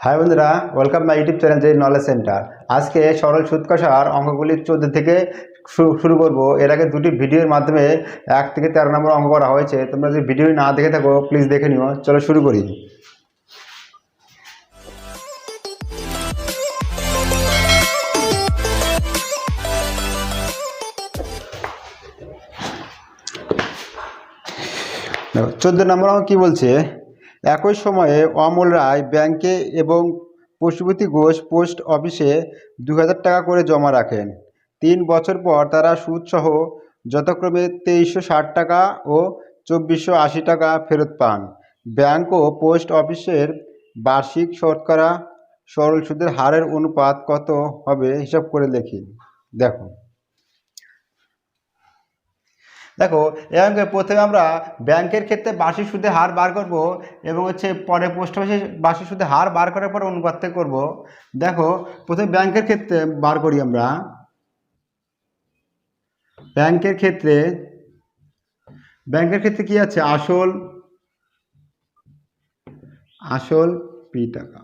High বন্ধুরা, welcome my YouTube channel যে knowledge centre. আজকে সরল সুদ কষার অঙ্কগুলি 14 থেকে শুরু করব। এর আগে দুটি ভিডিওর মাধ্যমে 1 থেকে 13 নম্বর অঙ্ক করা হয়েছে। তোমরা যদি ভিডিও না দেখে থাকো প্লিজ দেখে নিও। চলো শুরু করি। দেখো 14 নম্বর অঙ্ক কী বলছে, একই সময়ে অমল রায় ব্যাংকে এবং পশুপতি ঘোষ পোস্ট অফিসে 2000 টাকা করে জমা রাখেন। 3 বছর পর তারা সুদসহ যথাক্রমে 2360 টাকা ও 2480 টাকা ফেরত পান। ব্যাংক ও পোস্ট অফিসের বার্ষিক শতকরা সরল সুদের হারের অনুপাত কত হবে হিসাব করে দেখি। দেখো এবং প্রথমে আমরা ব্যাংকের ক্ষেত্রে বার্ষিক সুদের হার বার করব এবং পরে পোস্ট অফিসে বার্ষিক সুদের হার বার করার পর অনুপাত করব। দেখো প্রথমে ব্যাংকের ক্ষেত্রে বার করি আমরা। ব্যাংকের ক্ষেত্রে কি আছে, আসল পি টাকা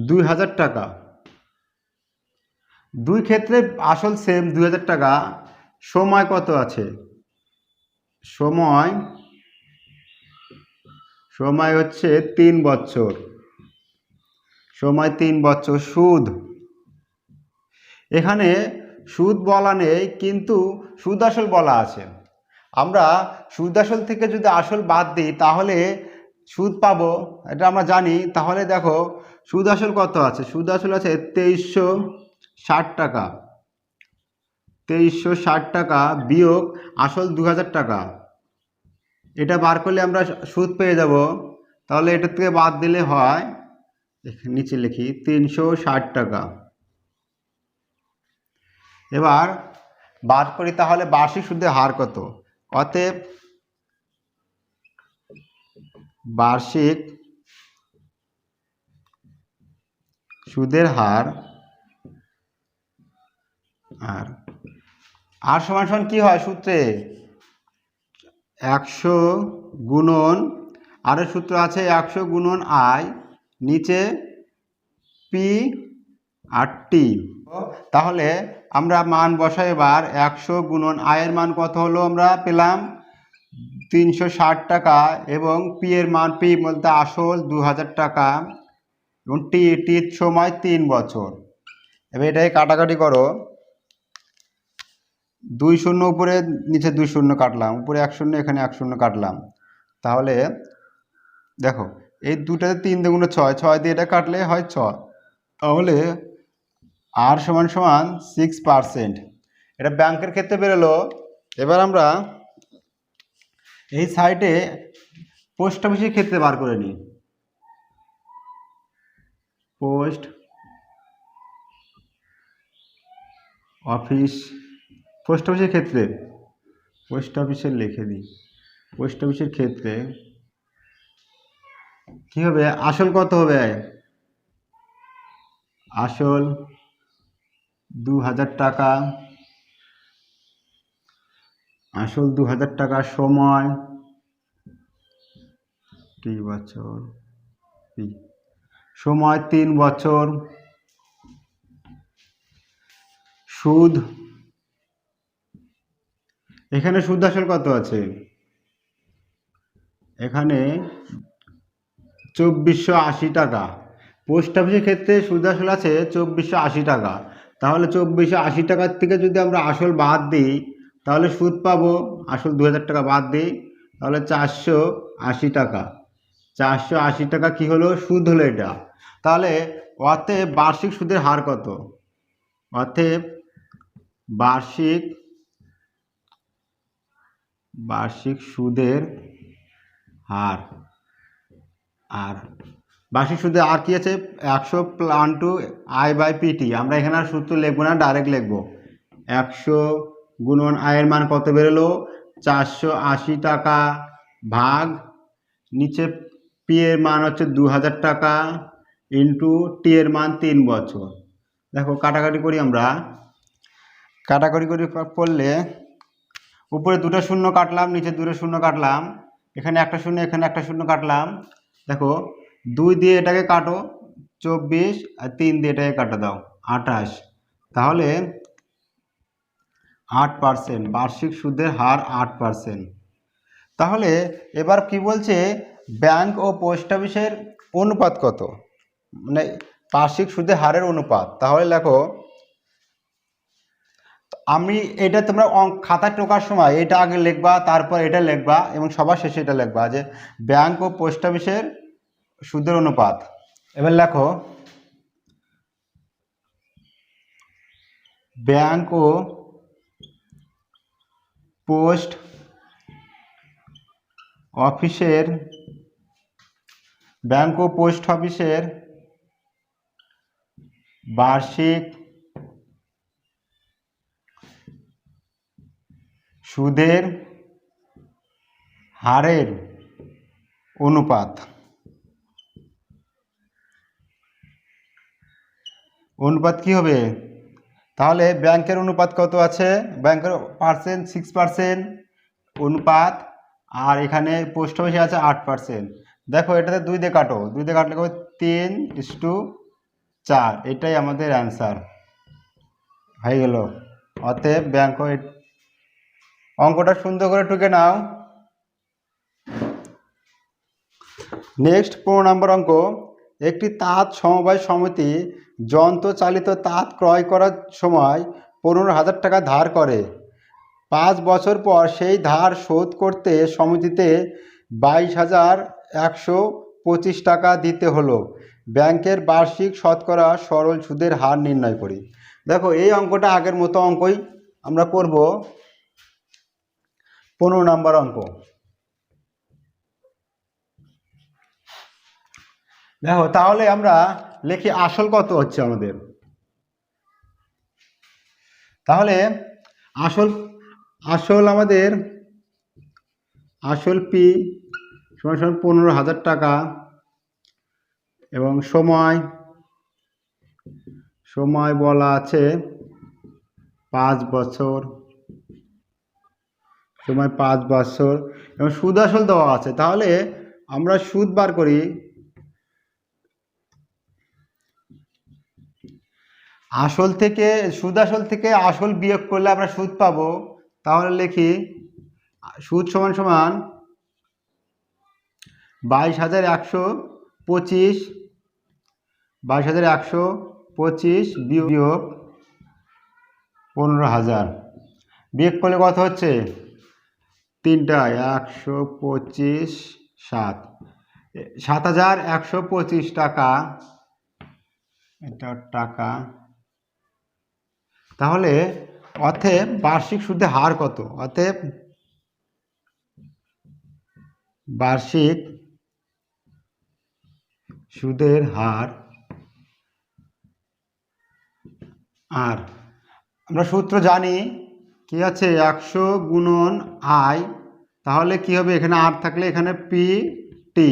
2000 টাকা। দুই ক্ষেত্রে আসল সেম 2000 টাকা। সময় কত আছে, সময় হচ্ছে 3 বছর। সময় 3 বছর। সুদ, এখানে সুদ বলা নেই কিন্তু সুদ আসল বলা আছে। আমরা সুদ আসল থেকে যদি আসল বাদ দিই তাহলে সুদ পাবো, এটা আমরা জানি। তাহলে দেখো সুদ আসল কত আছে, সুদ আসল আছে 2360 টাকা। 2360 টাকা বিয়োগ আসল 2000 টাকা। এটা বার করলে আমরা সুদ পেয়ে যাব। তাহলে এটা থেকে বাদ দিলে হয়, নিচে লিখি 360 টাকা। এবার বার করি তাহলে বার্ষিক সুদের হার কত। অতএব বার্ষিক সুদের হার আর সমান কি হয় সূত্রে 100 গুণন, আরও সূত্র আছে 100 গুণন আই, নিচে পি আর টি। তাহলে আমরা মান বসাই। এবার 100 গুণন আয়ের মান কত হলো, আমরা পেলাম 360 টাকা এবং পি এর মান, পি বলতে আসল 2000 টাকা এবং টির সময় 3 বছর। এবার এটাই কাটাকাটি করো। 2 শূন্য উপরে নিচে 2 শূন্য কাটলাম, উপরে 1 শূন্য এখানে 1 শূন্য কাটলাম। তাহলে দেখো এই দুটাতে 3 দুগুণ 6, 6 দিয়ে এটা কাটলে হয় 6। তাহলে আর সমান 6%। এটা ব্যাংকের ক্ষেত্রে বেরোলো। এবার আমরা এই সাইডে পোস্ট অফিসের ক্ষেত্রে বার করে নিই। পোস্ট অফিসের ক্ষেত্রে, পোস্ট অফিসের লিখে দিই। পোস্ট অফিসের ক্ষেত্রে কি হবে, আসল কত হবে, আসল 2000 টাকা। আসল 2000 টাকা সময় টি বছর, সময় 3 বছর। সুদ, এখানে সুদ আসল কত আছে, এখানে 2480 টাকা। পোস্ট অফিসের ক্ষেত্রে সুদ আসল আছে 2480 টাকা। তাহলে 2480 টাকার থেকে যদি আমরা আসল বাদ দিই তাহলে সুদ পাবো। আসল 2000 টাকা বাদ দিই তাহলে 480 টাকা। 480 টাকা কি হলো, সুদ হলো এটা। তাহলে অতএব বার্ষিক সুদের হার কত, অতএব বার্ষিক সুদের হার। আর বার্ষিক সুদে আর কি আছে, 100 plan to I by PT. আমরা এখানে আর সূত্র লিখবো না, ডাইরেক্ট লিখবো 100 গুণন আয়ের মান কত বেরোলো 480 টাকা ভাগ নিচে পি এর মান হচ্ছে 2000 টাকা ইন্টু টি এর মান 3 বছর। দেখো কাটাকাটি করি আমরা। কাটাকাটি করলে উপরে 2টা শূন্য কাটলাম, নিচে 2টা শূন্য কাটলাম, এখানে একটা শূন্য এখানে একটা শূন্য কাটলাম। দেখো 2 দিয়ে এটাকে কাটো 24 আর 3 দিয়ে এটাকে কাটা দাও 28, তাহলে 8%, বার্ষিক সুদের হার 8%। তাহলে এবার কি বলছে, ব্যাংক ও পোস্ট অফিসের অনুপাত কত, মানে বার্ষিক সুদের হারের অনুপাত। তাহলে দেখো, আমি এটা তোমরা খাতা টোকার সময় এটা আগে লিখবা, তারপর এটা লিখবা এবং সবার শেষে এটা লিখবা যে ব্যাংক ও পোস্ট অফিসের সুদের অনুপাত। এবার লেখো, ব্যাংক ও পোস্ট অফিসের বার্ষিক সুদের হারের অনুপাত। অনুপাত কি হবে, তাহলে ব্যাংকের অনুপাত কত আছে, ব্যাংকের পার্সেন্ট 6% অনুপাত, আর এখানে পোস্ট অফিসে আছে 8%। দেখো এটাতে 2 দিয়ে কাটো, 2 দিয়ে কাটলে 3:4, এটাই আমাদের অ্যান্সার হয়ে গেল। অতএব ব্যাংক অঙ্কটা সুন্দর করে টুকে নাও। নেক্সট 15 নম্বর অঙ্ক, একটি তাঁত সমবায় সমিতি যন্ত্রচালিত তাঁত ক্রয় করার সময় 15,000 টাকা ধার করে। 5 বছর পর সেই ধার শোধ করতে সমিতিতে 22,125 টাকা দিতে হলো। ব্যাংকের বার্ষিক শতকরা সরল সুদের হার নির্ণয় করি। দেখো এই অঙ্কটা আগের মতো অঙ্কই আমরা করব। 15 নম্বর অঙ্ক, দেখো তাহলে আমরা লিখি আসল কত হচ্ছে আমাদের। তাহলে আসল আমাদের আসল পি সমান 15,000 টাকা এবং সময় বলা আছে 5 বছর, সময় 5 বছর এবং সুদ আসল দেওয়া আছে। তাহলে আমরা সুদ বার করি। সুদ আসল থেকে আসল বিয়োগ করলে আমরা সুদ পাবো। তাহলে লিখি সুদ সমান 22,125 বিয়োগ 15,000 বিয়োগ করলে কত হচ্ছে, 125 7,125 টাকা, এটা টাকা। তাহলে অতএব বার্ষিক সুদের হার কত, অতএব বার্ষিক সুদের হার, আর আমরা সূত্র জানি কি আছে, 100 গুণন আই। তাহলে কি হবে, এখানে আর থাকলে এখানে পি টি,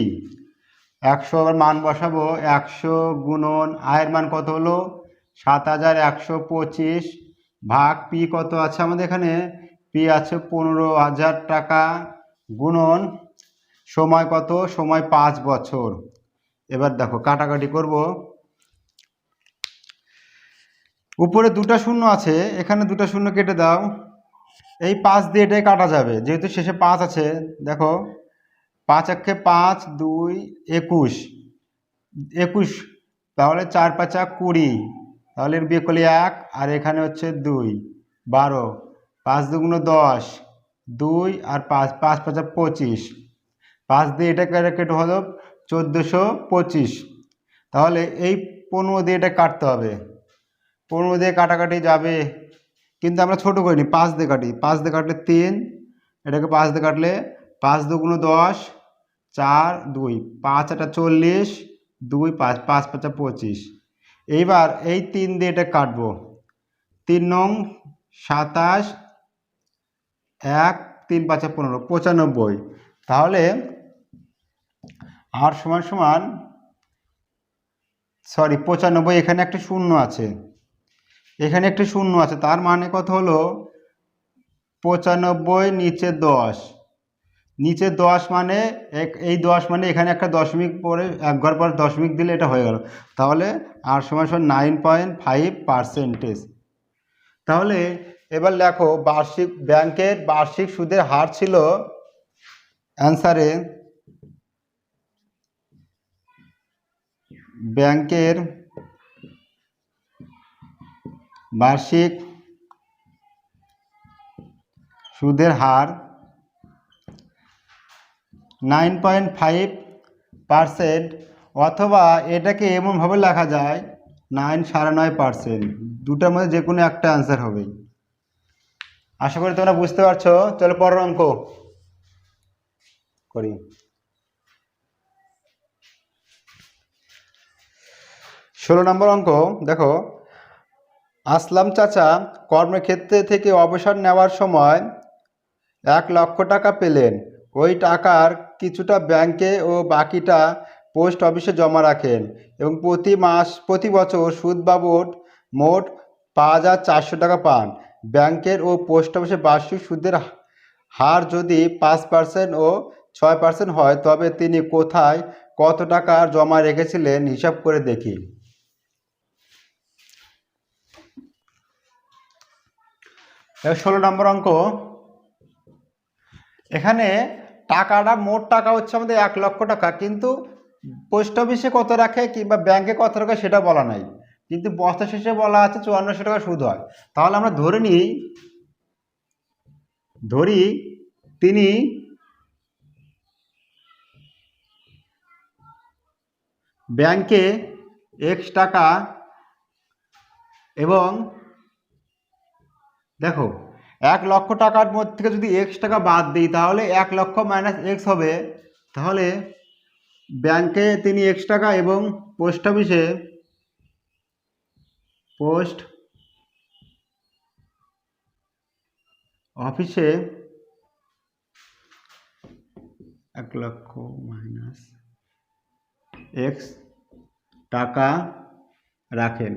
100 আবার মান বসাবো, 100 গুণন আয়ের মান কত হলো 7,125 ভাগ পি কত আছে আমাদের এখানে, পি আছে 15,000 টাকা, গুণন সময় কত, সময় 5 বছর। এবার দেখো কাটাকাটি করব, উপরে 2টা শূন্য আছে, এখানে 2টা শূন্য কেটে দাও। এই 5 দিয়ে এটাই কাটা যাবে, যেহেতু শেষে 5 আছে। দেখো 5 একে 5, 2 21, তাহলে 4 5 20, তাহলে এর বিয়োগ করলে 1, আর এখানে হচ্ছে 2 12, 5 2 10, 2 আর 5 5 5 25, 5 দিয়ে এটা কেটে হলো 1425। তাহলে এই 15 দিয়ে এটা কাটতে হবে, 15 দিয়ে কাটাকাটি যাবে, কিন্তু আমরা ছোটো করিনি, 5 দিয়ে কাটি, 5 দিয়ে কাটলে 3, এটাকে 5 দিয়ে কাটলে 5 2 10, 4 2, 5 এটা 40, 2 5 5 5 25। এইবার এই 3 দিয়ে এটা কাটবো, 3 নং 27, 1 3 5 15 95। তাহলে আর সমান 95, এখানে একটা শূন্য আছে, এখানে একটি শূন্য আছে, তার মানে কত হলো 95 নিচে 10, নিচে 10 মানে এই 10 মানে এখানে একটা দশমিক পরে এক ঘর পর দশমিক দিলে এটা হয়ে গেল। তাহলে আর সমান সমান 9.5%। তাহলে এবার লেখো বার্ষিক ব্যাংকের বার্ষিক সুদের হার ছিল অ্যান্সারে ব্যাংকের বার্ষিক সুদের হার 9.5%, অথবা এটাকে এমনভাবে লেখা যায় 9.5%। দুটার মধ্যে যে কোনো একটা অ্যান্সার হবে। আশা করি তোমরা বুঝতে পারছো। চলো পরের অঙ্ক করি। 16 নম্বর অঙ্ক দেখো, আসলাম চাচা কর্মক্ষেত্রে থেকে অবসর নেওয়ার সময় 1,00,000 টাকা পেলেন। ওই টাকার কিছুটা ব্যাংকে ও বাকিটা পোস্ট অফিসে জমা রাখেন এবং প্রতি বছর সুদ বাবদ মোট 5,400 টাকা পান। ব্যাংকের ও পোস্ট অফিসে বার্ষিক সুদের হার যদি 5% ও 6% হয়, তবে তিনি কোথায় কত টাকা জমা রেখেছিলেন হিসাব করে দেখি। 16 নম্বর অঙ্ক, এখানে টাকাটা মোট টাকা হচ্ছে আমাদের 1,00,000 টাকা, কিন্তু পোস্ট অফিসে কত রাখে কিংবা ব্যাংকে কত রাখে সেটা বলা নাই, কিন্তু বস্তা শেষে বলা আছে 5400 টাকা সুদ হয়। তাহলে আমরা ধরি তিনি ব্যাংকে X টাকা, এবং দেখো 1,00,000 টাকার মধ্যে থেকে যদি X টাকা বাদ দিই তাহলে 1,00,000 মাইনাস X হবে। তাহলে ব্যাংকে তিনি X টাকা এবং পোস্ট অফিসে 1,00,000 মাইনাস X টাকা রাখেন।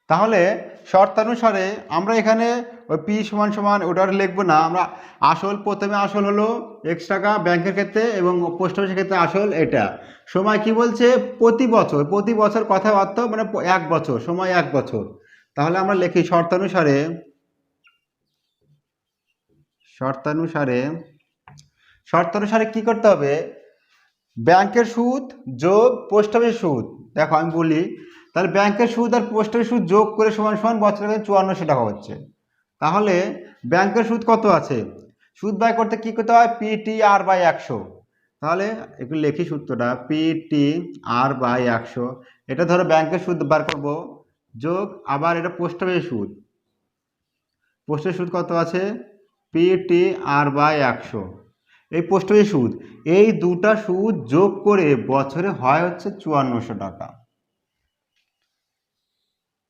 তাহলে শর্তানুসারে আমরা এখানে ওই পি সমান সমান ওটার লিখবো না, আমরা প্রথমে আসল হলো X টাকা ব্যাংকের ক্ষেত্রে এবং পোস্ট অফিসের ক্ষেত্রে আসল এটা। সময় কি বলছে? প্রতি বছর কথা অর্থ মানে 1 বছর, সময় 1 বছর। তাহলে আমরা লিখি শর্তানুসারে কি করতে হবে? ব্যাংকের সুদ যোগ পোস্ট অফিসের সুদ। দেখো আমি বলি, তাহলে ব্যাংকের সুদ আর পোস্ট অফিসের সুদ যোগ করে সমান সমান বছরে 5400 টাকা হচ্ছে। তাহলে ব্যাংকের সুদ কত আছে? সুদ বাই করতে কি করতে হয়? PTR/100। তাহলে একটু লেখি সূত্রটা, PTR/100। এটা ধরো ব্যাংকের সুদ বার করব, যোগ আবার এটা পোস্ট অফিসের সুদ। পোস্টের সুদ কত আছে? PTR/100। এই পোস্ট অফিসের সুদ, এই দুটা সুদ যোগ করে বছরে হয় হচ্ছে 5400 টাকা।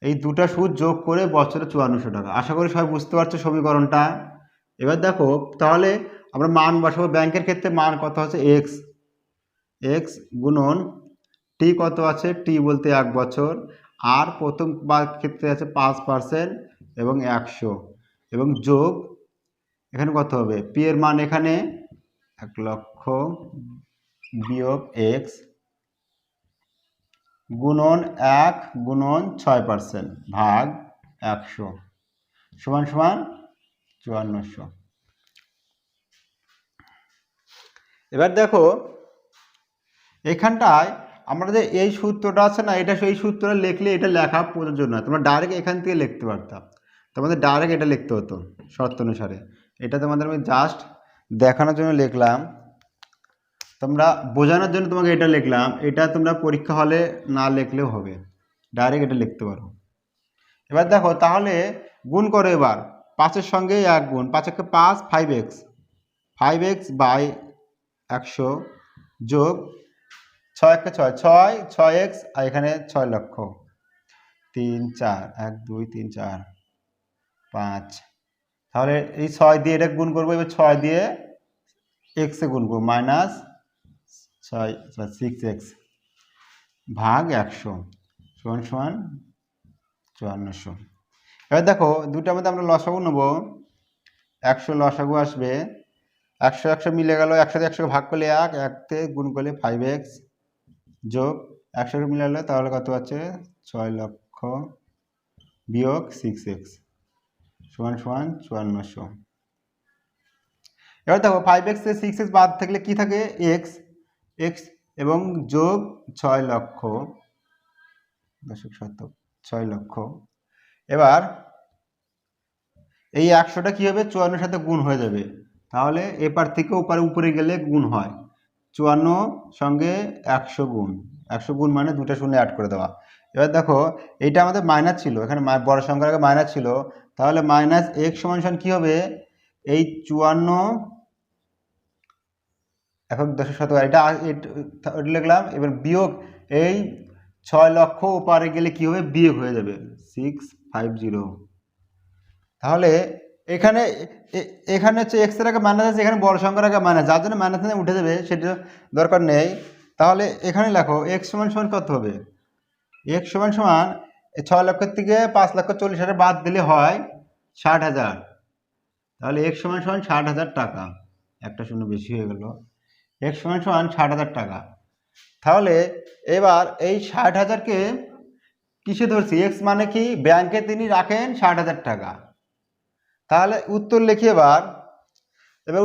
এই দুটা সুদ যোগ করে বছরে 5400 টাকা। আশা করি সবাই বুঝতে পারছো সমীকরণটা। এবার দেখো তাহলে আমরা মান বসাবো। ব্যাংকের ক্ষেত্রে মান কত আছে? x গুণন টি কত আছে? টি বলতে 1 বছর, আর প্রথম ক্ষেত্রে আছে 5% এবং 100, এবং যোগ এখানে কত হবে? পি এর মান এখানে 1,00,000 বিয়োগ x গুণন 1 গুণন 6% ভাগ 100 সমান সমান 5400। এবার দেখো এখানটায় আমরা যে এই সূত্রটা আছে না, এটা সেই সূত্রটা লিখলে এটা লেখা প্রয়োজন নয়, তোমরা ডাইরেক্ট এখান থেকে লিখতে পারতাম। তোমাদের ডাইরেক্ট এটা লিখতে হতো শর্ত অনুসারে। এটা তোমাদের আমি জাস্ট দেখানোর জন্য লিখলাম, তোমরা বোঝানোর জন্য তোমাকে এটা লিখলাম। এটা তোমরা পরীক্ষা হলে না লিখলেও হবে, ডাইরেক্ট এটা লিখতে পারো। এবার দেখো তাহলে গুণ করো। এবার 5-এর সঙ্গে 1 গুণ, 5 × 5 5x বাই 100 যোগ 6 × 6 6x, আর এখানে 6,00,000 3 4 1 2 3 4 5। তাহলে এই 6 দিয়ে এটা গুণ করবো, এবার 6 দিয়ে x এ গুণ করবো, মাইনাস 6x ভাগ 100 সমান সমান 5400। এবার দেখো দুটার মধ্যে আমরা লসাগু নেব, 100 লসাগু আসবে, 100 100 মিলে গেল, 100 দিয়ে 100 ভাগ করলে 1, 1 গুণ করলে 5x যোগ 100 মিলে গেলে তাহলে কত আছে 6 লক্ষ বিয়োগ 6x সমান সমান 5400। এবার দেখো 5x থেকে 6x বাদ থাকলে কি থাকে x এবং যোগ 6 লক্ষ 6 লক্ষ। এবার এই 100টা কি হবে 54 সাথে গুণ হয়ে যাবে, তাহলে এপার থেকে উপরে গেলে গুণ হয়, 54 সঙ্গে 100 গুণ, 100 গুণ মানে দুটা শূন্য অ্যাড করে দেওয়া। এবার দেখো এইটা আমাদের মাইনাস ছিল, এখানে বড় সংখ্যার আগে মাইনাস ছিল, তাহলে মাইনাস x সমান সমান কি হবে এই 54 এখন 10 এটা লিখলাম। এবার বিয়োগ এই 6 লক্ষ ওপারে গেলে কি হবে বিয়োগ হয়ে যাবে 650। তাহলে এখানে হচ্ছে এক্স এর আগে মাইনাস আছে, এখানে বড় সংখ্যার আগে মাইনাস, যার জন্য মাইনাস উঠে যাবে সেটা দরকার নেই। তাহলে এখানে লেখো এক্স সমান সমান কত হবে, এক্স সমান সমান 6 লক্ষের থেকে 5,40,000 বাদ দিলে হয় 60,000, তাহলে এক্স সমান সমান 60,000 টাকা, একটা শূন্য বেশি হয়ে গেল, এক্স সমান সমান 60,000 টাকা। তাহলে এবার এই 60,000কে কিসে ধরছি, এক্স মানে কি ব্যাংকে তিনি রাখেন 60,000 টাকা। তাহলে উত্তর লিখি, এবার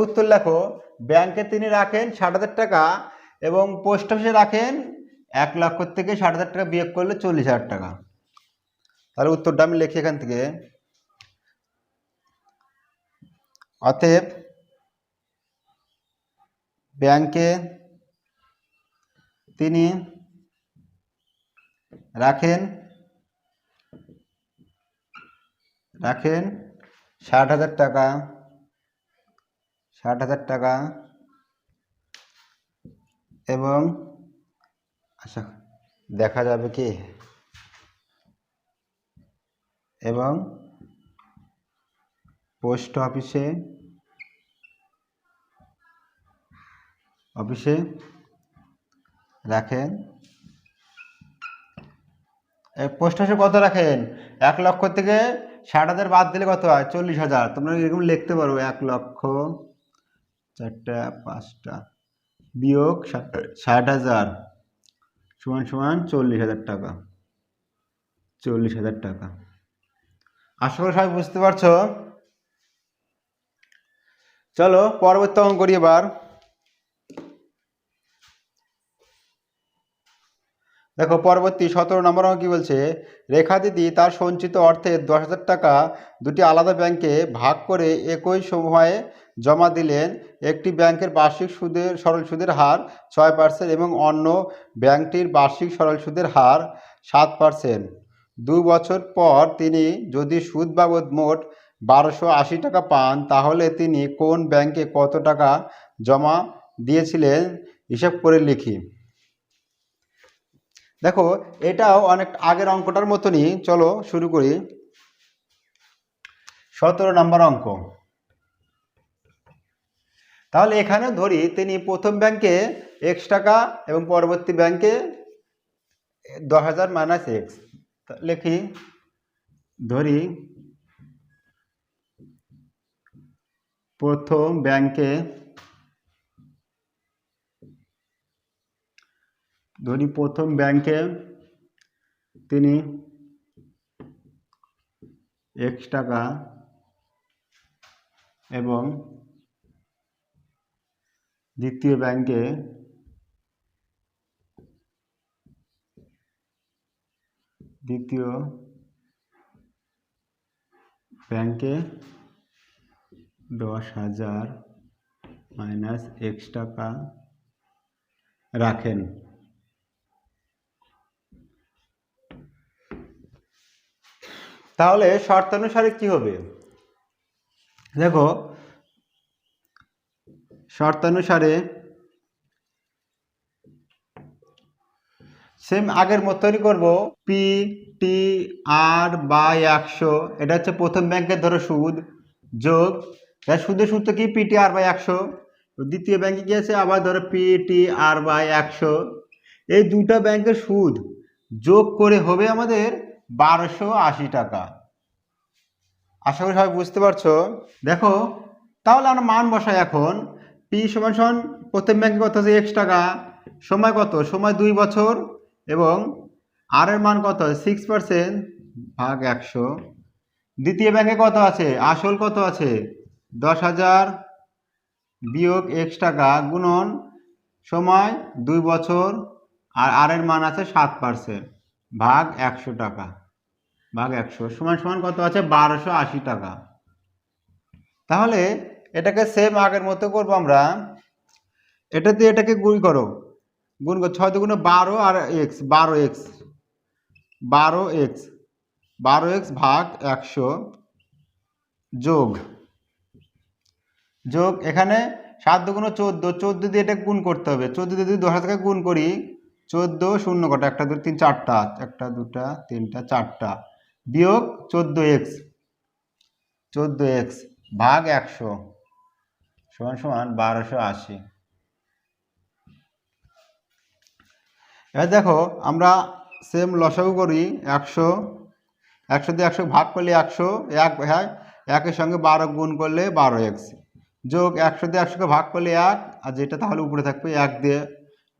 উত্তর লেখো ব্যাংকে তিনি রাখেন 60,000 টাকা এবং পোস্ট অফিসে রাখেন 1 লক্ষ থেকে 60,000 টাকা বিয়োগ করলে 40,000 টাকা। তাহলে উত্তরটা আমি লিখি এখান থেকে, অতএব ব্যাংকে তিনি রাখেন 60,000 টাকা, 60,000 টাকা এবং আচ্ছা দেখা যাবে কি, এবং পোস্ট অফিসে রাখেন, পোস্ট অফিসে কত রাখেন 1 লক্ষ থেকে 60,000 বাদ দিলে কত হয় 40,000। তোমরা এরকম লিখতে পারো 1 লক্ষ 4টা 5টা বিয়োগ 60,000 সমান সমান 40,000 টাকা, 40,000 টাকা। আশা করি সবাই বুঝতে পারছো। চলো পরবর্তী অঙ্ক করি। এবার দেখো পরবর্তী 17 নম্বর অঙ্ক কি বলছে, রেখা দিদি তার সঞ্চিত অর্থের 10,000 টাকা দুটি আলাদা ব্যাংকে ভাগ করে একই সময়ে জমা দিলেন। একটি ব্যাংকের বার্ষিক সরল সুদের হার 6% এবং অন্য ব্যাংকটির বার্ষিক সরল সুদের হার 7%। 2 বছর পর তিনি যদি সুদ বাবদ মোট 1,280 টাকা পান, তাহলে তিনি কোন ব্যাংকে কত টাকা জমা দিয়েছিলেন হিসাব করে লিখি। দেখো এটাও অনেক আগের অঙ্কটার মতনই, চলো শুরু করি। 17 নম্বর অঙ্ক। তাহলে এখানে ধরি তিনি প্রথম ব্যাংকে x টাকা এবং পরবর্তী ব্যাংকে 10,000 মাইনাস এক্স লিখি। ধরি প্রথম ব্যাংকে তিনি x টাকা এবং দ্বিতীয় ব্যাংকে 10,000 মাইনাস x টাকা রাখেন। তাহলে শর্তানুসারে কি হবে, দেখো শর্তানুসারে সেম আগের মতনই করব, পি টি আর বাই 100, এটা হচ্ছে প্রথম ব্যাংকের ধরো সুদ, যোগ সুদের সূত্র কি পিটি আর বাই 100, দ্বিতীয় ব্যাংকে কি আছে আবার ধরো পিটি আর বাই 100, এই দুটা ব্যাংকের সুদ যোগ করে হবে আমাদের 1280 টাকা। আশা করি সবাই বুঝতে পারছো। দেখো তাহলে আমরা মান বসাই এখন। পি সমান সমান প্রথম ব্যাংকে কত আছে x টাকা, সময় কত, সময় 2 বছর, এবং আর এর মান কত 6% ভাগ 100। দ্বিতীয় ব্যাংকে কত আছে, আসল কত আছে 10,000 বিয়োগ x টাকা গুণন সময় 2 বছর, আর এর মান আছে 7% ভাগ 100 টাকা ভাগ 100 সমান সমান কত আছে 1280 টাকা। তাহলে এটাকে সেম আগের মতো করবো আমরা। এটা দিয়ে এটাকে গুণ করো, গুণ করো 6 দুগুণে 12 আর x 12x 12x ভাগ 100 যোগ যোগ এখানে 7 দুগুণে 14, 14 দিয়ে এটা গুণ করতে হবে। 14 দিয়ে যদি 10,000 গুণ করি 14 শূন্য কটা 1 2 3 4টা 1 2 3 4টা বিয়োগ 14x ভাগ 100 সমান সমান 1280। এবার দেখো আমরা সেম লসাগু করি। 100 দিয়ে 100 ভাগ করলে 100, 1 হয় 1-এর সঙ্গে 12 গুণ করলে 12x যোগ 100 দিয়ে 100কে ভাগ করলে 1, আর যেটা তাহলে উপরে থাকবে 1 দিয়ে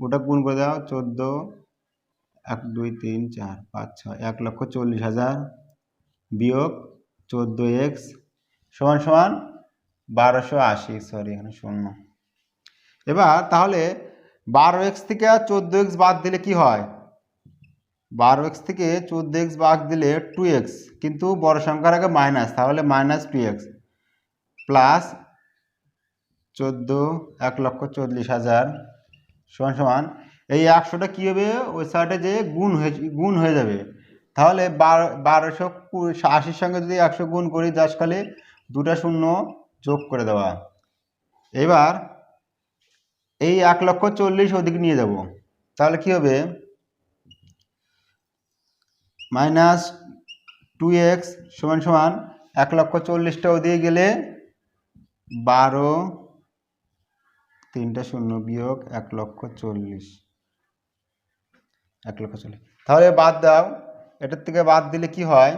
ওটা গুণ করে দাও 14 1 2 3 4 5 6 1,40,000 বিয়োগ 14x সমান সমান 1280। সরি এখানে শূন্য। এবার তাহলে 12x থেকে 14x বাদ দিলে কি হয়, 12x থেকে 14x বাদ দিলে 2x, কিন্তু বড় সংখ্যার আগে মাইনাস, তাহলে -2x প্লাস 14 1,40,000 সমান সমান এই 100টা কী হবে ওই সাইডে যে গুণ হয়ে যাবে। তাহলে 1280 সঙ্গে যদি 100 গুণ করি জাস্ট খালি 2টা শূন্য যোগ করে দেওয়া। এবার এই 1,40,000 ওদিকে নিয়ে যাব, তাহলে কি হবে -2x সমান সমান 1,40,000টা ওদিকে গেলে 12 3টা শূন্য বিয়োগ 1,40,000 তাহলে বাদ দাও। এটার থেকে বাদ দিলে কি হয়,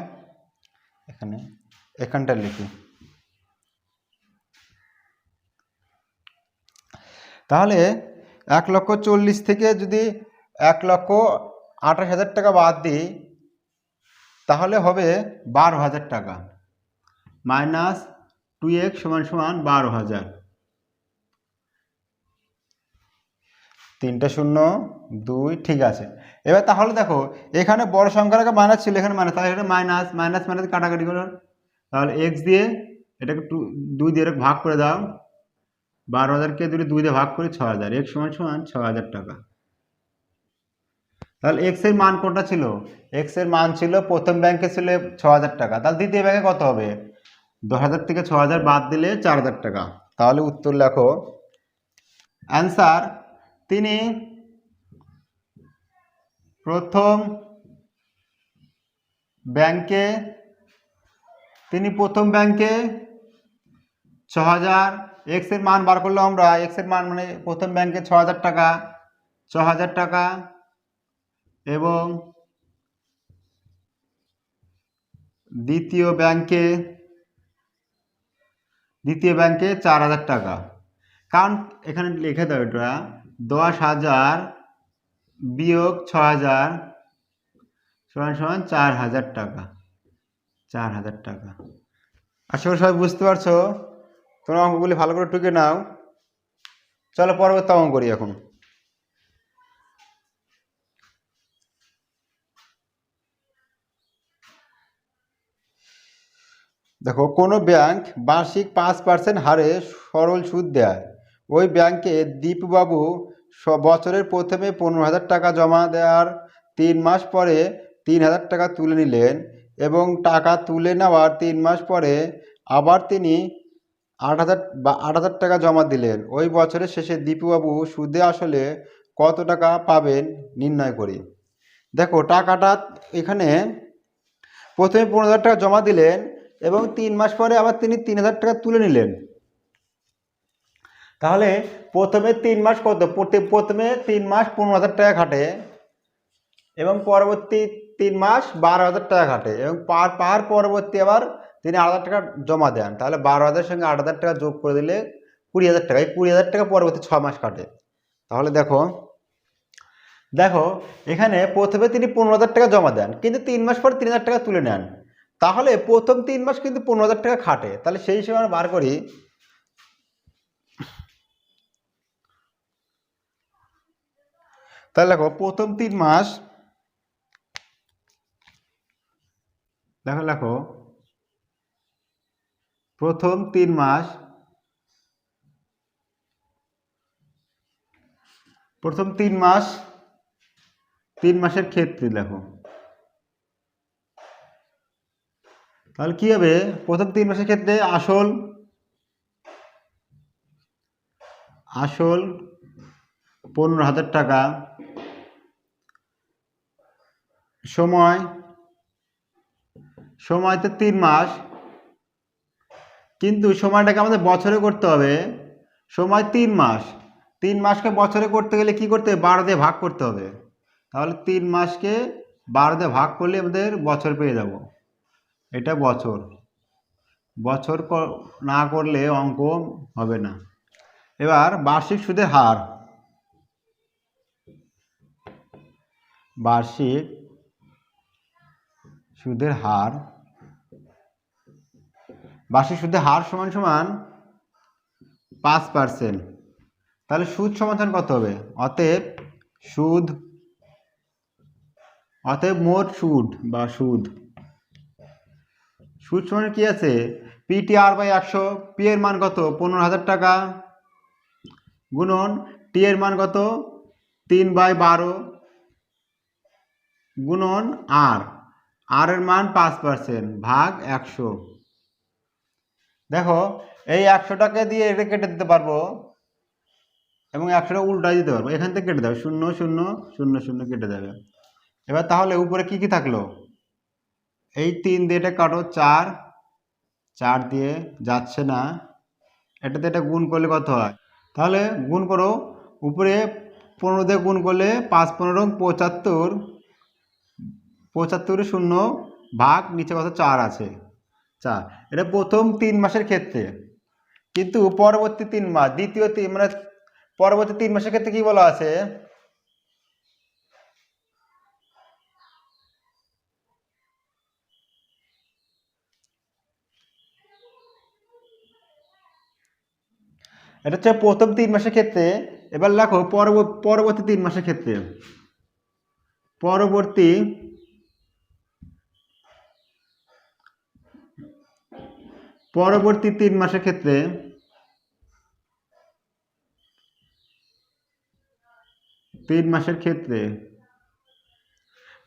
এখানটা লিখি। তাহলে 1,40,000 থেকে যদি 1,28,000 টাকা বাদ দিই তাহলে হবে 12,000 টাকা। -2x সমান সমান 12,000, 3টা শূন্য 2, ঠিক আছে। এবার তাহলে দেখো এখানে বড় সংখ্যার আগে মাইনাস ছিল, এখানে মাইনাস, তাহলে এটা মাইনাস মাইনাস কাটাকাটি করো, তাহলে x দিয়ে এটাকে 2 দিয়ে ভাগ করে দাও। 12,000কে যদি 2 দিয়ে ভাগ করি 6,000, x সমান সমান 6,000 টাকা। তাহলে x এর মান কোনটা ছিল, x এর মান ছিল প্রথম ব্যাংকে ছিল 6,000 টাকা, তাহলে দ্বিতীয় ব্যাংকে কত হবে 10,000 থেকে 6,000 বাদ দিলে 4,000 টাকা। তাহলে উত্তর লেখো। অ্যান্সার, তিনি প্রথম ব্যাংকে 6,000, x এর মান বার করলাম আমরা, x এর মান মানে প্রথম ব্যাংকে 6,000 টাকা এবং দ্বিতীয় ব্যাংকে 4,000 টাকা। কারণ এখানে লিখে দাও এটা 10,000 বিয়োগ 6,000 সমান সমান 4,000 টাকা। 4,000 টাকা। আশা করি সবাই বুঝতে পারছো। তোমরা অঙ্কগুলি ভালো করে টুকে নাও। চলো পরবর্তী অঙ্ক করি এখন। দেখো কোনো ব্যাংক বার্ষিক 5% হারে সরল সুদ দেয়। ওই ব্যাংকে দীপবাবু বছরের প্রথমে 15,000 টাকা জমা দেওয়ার 3 মাস পরে 3,000 টাকা তুলে নিলেন এবং টাকা তুলে নেওয়ার 3 মাস পরে আবার তিনি 8,000 টাকা জমা দিলেন। ওই বছরের শেষে দীপুবাবু সুদে আসলে কত টাকা পাবেন নির্ণয় করি। দেখো টাকাটা এখানে প্রথমে 15,000 টাকা জমা দিলেন এবং 3 মাস পরে আবার তিনি 3,000 টাকা তুলে নিলেন। তাহলে প্রথমে 3 মাস কত, প্রথমে 3 মাস 15,000 টাকা খাটে এবং পরবর্তী 3 মাস 12,000 টাকা খাটে এবং পার পরবর্তী আবার তিনি 8,000 টাকা জমা দেন, তাহলে 12,000 সঙ্গে 8,000 টাকা যোগ করে দিলে 20,000 টাকা। এই 20,000 টাকা পরবর্তী 6 মাস কাটে। তাহলে দেখো এখানে প্রথমে তিনি 15,000 টাকা জমা দেন, কিন্তু 3 মাস পর 3,000 টাকা তুলে নেন, তাহলে প্রথম 3 মাস কিন্তু 15,000 টাকা খাটে। তাহলে সেই হিসেবে আমরা বার করি। তাহলে দেখো প্রথম 3 মাস, দেখো প্রথম 3 মাস, প্রথম 3 মাস, 3 মাসের ক্ষেত্রে দেখো তাহলে কি হবে, প্রথম 3 মাসের ক্ষেত্রে আসল 15,000 টাকা, সময়তে 3 মাস, কিন্তু সময়টাকে আমাদের বছরে করতে হবে। সময় 3 মাস, 3 মাসকে বছরে করতে গেলে কি করতে হবে, 12 দিয়ে ভাগ করতে হবে। তাহলে 3 মাসকে 12 দিয়ে ভাগ করলে আমাদের বছর পেয়ে যাব। এটা বছর না করলে অঙ্ক হবে না। এবার বার্ষিক সুদের হার, বার্ষিক সুদের হার, বার্ষিক সুদের হার সমান সমান 5%। তাহলে সুদ সমাধান কত হবে, অতএব মোট সুদ বা সুদ সমান কি আছে, PTR/100, পি এর মান কত 15,000 টাকা, গুণন টি এর মান কত 3/12, গুণন আর এর মান 5% ভাগ 100। দেখো এই 100টাকে দিয়ে এটা কেটে দিতে পারবো এবং 100টা উল্টাই দিতে পারবো, এখান থেকে কেটে দেবে 0 0 0 0 কেটে যাবে। এবার তাহলে উপরে কি কি থাকলো, এই 3 দিয়ে এটা কাটো, 4 দিয়ে যাচ্ছে না, এটাতে এটা গুণ করলে কত হয়, তাহলে গুণ করো, উপরে 15 দিয়ে গুণ করলে 5 15 75, 75 0 ভাগ নিচে কত 4 আছে 4। এটা প্রথম 3 মাসের ক্ষেত্রে, কিন্তু পরবর্তী 3 মাস, দ্বিতীয় মানে পরবর্তী 3 মাসের ক্ষেত্রে কি বলা আছে, এটা হচ্ছে প্রথম 3 মাসের ক্ষেত্রে। এবার লেখো পরবর্তী 3 মাসের ক্ষেত্রে, পরবর্তী 3 মাসের ক্ষেত্রে,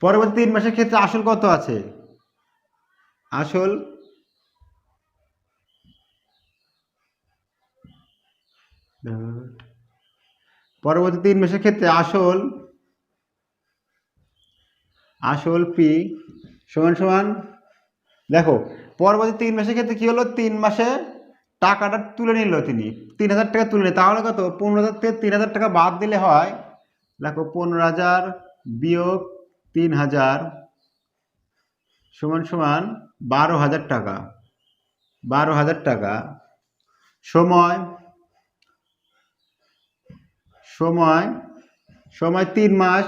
পরবর্তী 3 মাসের ক্ষেত্রে আসল কত আছে, আসল পরবর্তী 3 মাসের ক্ষেত্রে আসল পি সমান সমান, দেখো পরবর্তী 3 মাসের ক্ষেত্রে কি হলো, 3 মাসে টাকাটা তুলে নিল, তিনি 3,000 টাকা তুলে নিল, তাহলে কত 15,000 থেকে 3,000 টাকা বাদ দিলে হয়, দেখো 15,000 বিয়োগ 3,000 সমান সমান 12,000 টাকা, 12,000 টাকা। সময় 3 মাস,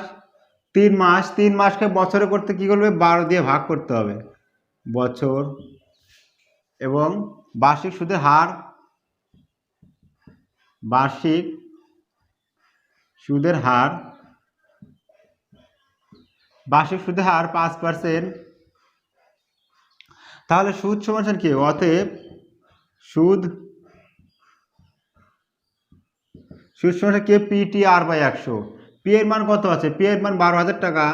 3 মাসকে বছরে করতে কি করবে, 12 দিয়ে ভাগ করতে হবে বছর, এবং বার্ষিক সুদের হার, বার্ষিক সুদের হার 5%। তাহলে সুদ সমান কি, অতএব সুদ সমান কি, PTR/100, পি এর মান কত আছে, পি এর মান 12,000 টাকা,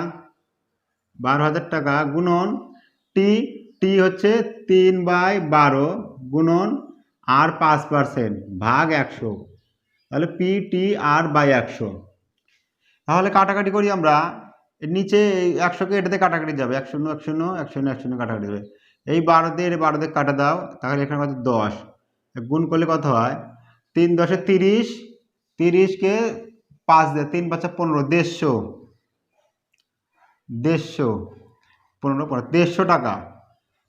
12,000 টাকা, গুণন টি হচ্ছে 3/12, গুণন আর 5% ভাগ 100, তাহলে PTR/100। তাহলে কাটাকাটি করি আমরা, নিচে 100কে এটাতে কাটাকাটি যাবে, 1 0 1 0 1 0 1 0 কাটাকাটি যাবে, এই 12 দিয়ে 12 দিয়ে কাটা দাও, তাহলে এখানে কত 10, গুণ করলে কত হয়, 3 10 30, 30কে 5 দিয়ে 3 5 15, 150, 1,500 টাকা।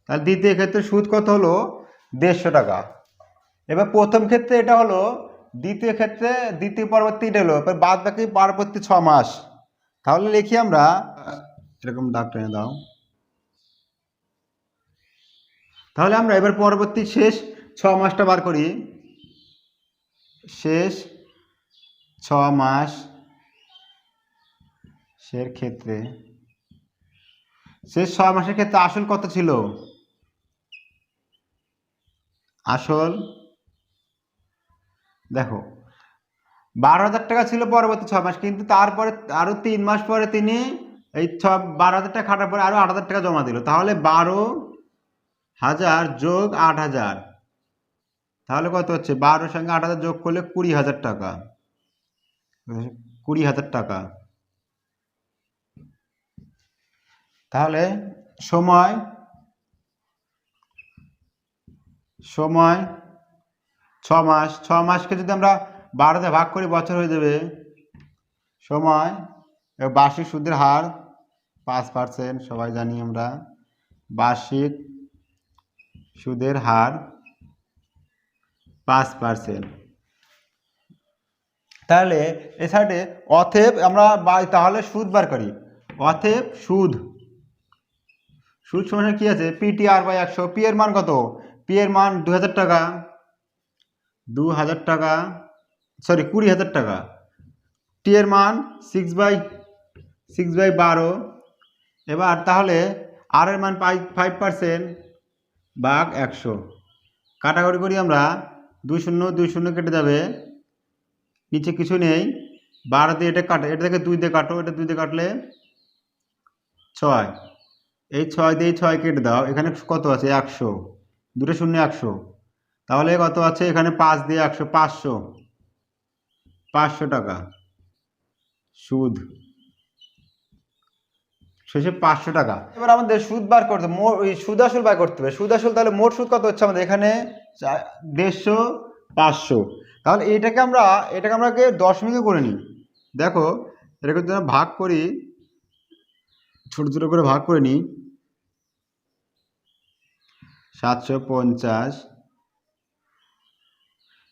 তাহলে দ্বিতীয় ক্ষেত্রে সুদ কত হলো? 150 টাকা। এবার প্রথম ক্ষেত্রে এটা হলো, দ্বিতীয় ক্ষেত্রে দ্বিতীয় পরবর্তী এটা হলো, এবার বাদ বাকি পরবর্তী 6 মাস। তাহলে লিখি আমরা এরকম দাগ টেনে দাও। তাহলে আমরা এবার পরবর্তী শেষ 6 মাসটা বার করি। শেষ 6 মাস এর ক্ষেত্রে, শেষ 6 মাসের ক্ষেত্রে আসল কত ছিল? আসল দেখো 12,000 টাকা ছিল পরবর্তী 6 মাস, কিন্তু তারপরে আরো 3 মাস পরে তিনি এই 12,000 টাকা খাটার পরে আরো 8,000 টাকা জমা দিল। তাহলে 12,000 যোগ 8,000, তাহলে কত হচ্ছে? 12 সঙ্গে 8,000 যোগ করলে 20,000 টাকা। 20,000 টাকা। তাহলে সময় 6 মাস, 6 মাসকে যদি আমরা 12 দিয়ে ভাগ করি বছর হয়ে যাবে। সময়, বার্ষিক সুদের হার 5%, সবাই জানি আমরা বার্ষিক সুদের হার 5%। তাহলে এই সাইডে অতএব আমরা তাহলে সুদ বার করি। অতএব সুদ সমান কি আছে? PTR/100। পি এর মান কত? পি এর মান 2,000 টাকা, 2,000 টাকা, সরি 20,000 টাকা। টি এর মান 6/12। এবার তাহলে আর এর মান 5% ভাগ 100। কাটাকুটি করি আমরা, 2 শূন্য কেটে যাবে, নিচে কিছু নেই। 12 দিয়ে এটা কাটো, এটা থেকে 2 দিয়ে কাটো, এটা 2 দিয়ে কাটলে 6। এই 6 দিয়ে 6 কেটে দাও, এখানে কত আছে? 100, 2 শূন্য 100। তাহলে কত আছে এখানে? 5 দিয়ে 100, 500 টাকা সুদ। শেষে 500 টাকা। এবার আমাদের সুদ বার করতে হবে, সুদ আসল বার করতে হবে। সুদ আসল, তাহলে মোট সুদ কত হচ্ছে আমাদের? এখানে 150, 500। তাহলে এটাকে আমরা দশমিকে করে নিই। দেখো এটাকে যদি ভাগ করি, ছোট ছোট করে ভাগ করে নিই। 750,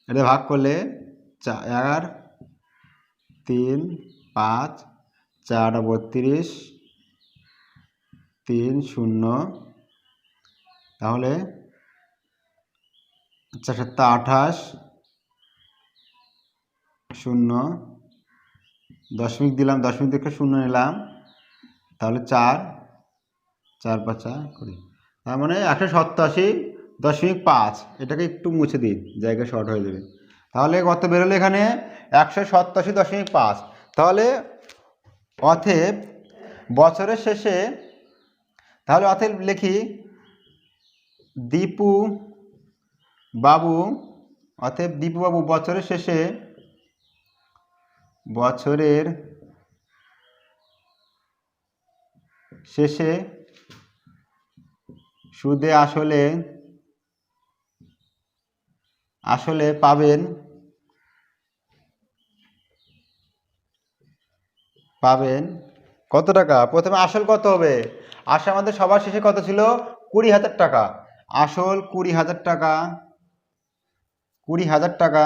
এটা ভাগ করলে 4, 3, 5, 4 32, 3 0, তাহলে 4 7 28, 0, দশমিক দিলাম, দশমিক দেখে 0 নিলাম, তাহলে 4 4 5 20। তার মানে 187.5। এটাকে একটু মুছে দিই, জায়গা শর্ট হয়ে যাবে। তাহলে কত বেরোলো এখানে? 187.5। তাহলে অতএব বছরের শেষে, তাহলে অতএব লিখি দীপু বাবু বছরের শেষে সুদে আসলে পাবেন কত টাকা? প্রথমে আসল কত হবে? আসল আমাদের সবার শেষে কত ছিল? 20,000 টাকা। আসল 20,000 টাকা, 20,000 টাকা,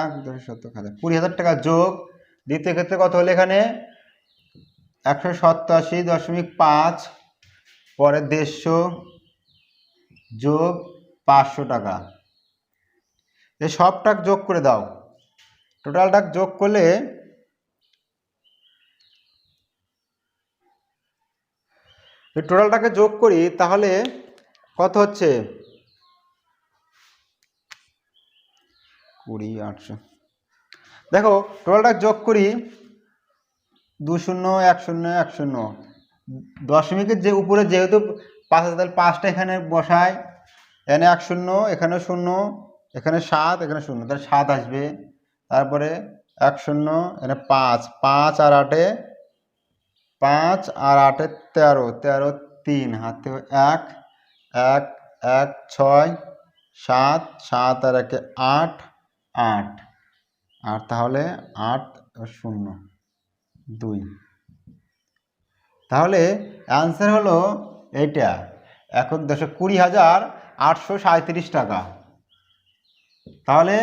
20,000 টাকা যোগ দ্বিতীয় ক্ষেত্রে কত হলো এখানে? 187.5, পরে 150 যোগ 500 টাকা। এই সবটাক যোগ করে দাও। টোটালটাক যোগ করলে টোটালটাকে যোগ করি, তাহলে কত হচ্ছে? 20,800। দেখো টোটালটা যোগ করি, 2 0 1 0 1 0, দশমিকের যে উপরে যেহেতু 5 আছে, তাহলে 5টা এখানে বসায়, এখানে 1 0, এখানে 0, এখানে 7, এখানে 0, তাহলে 7 আসবে। তারপরে 1 0, এখানে 5, 5 আর 8-এ 13, 13 3 হাতে 1 1 1 6 7 7 আর 1 8 8 আর তাহলে 8 0 2। তাহলে অ্যান্সার হলো এইটা। একক দশক 20,837 টাকা। তাহলে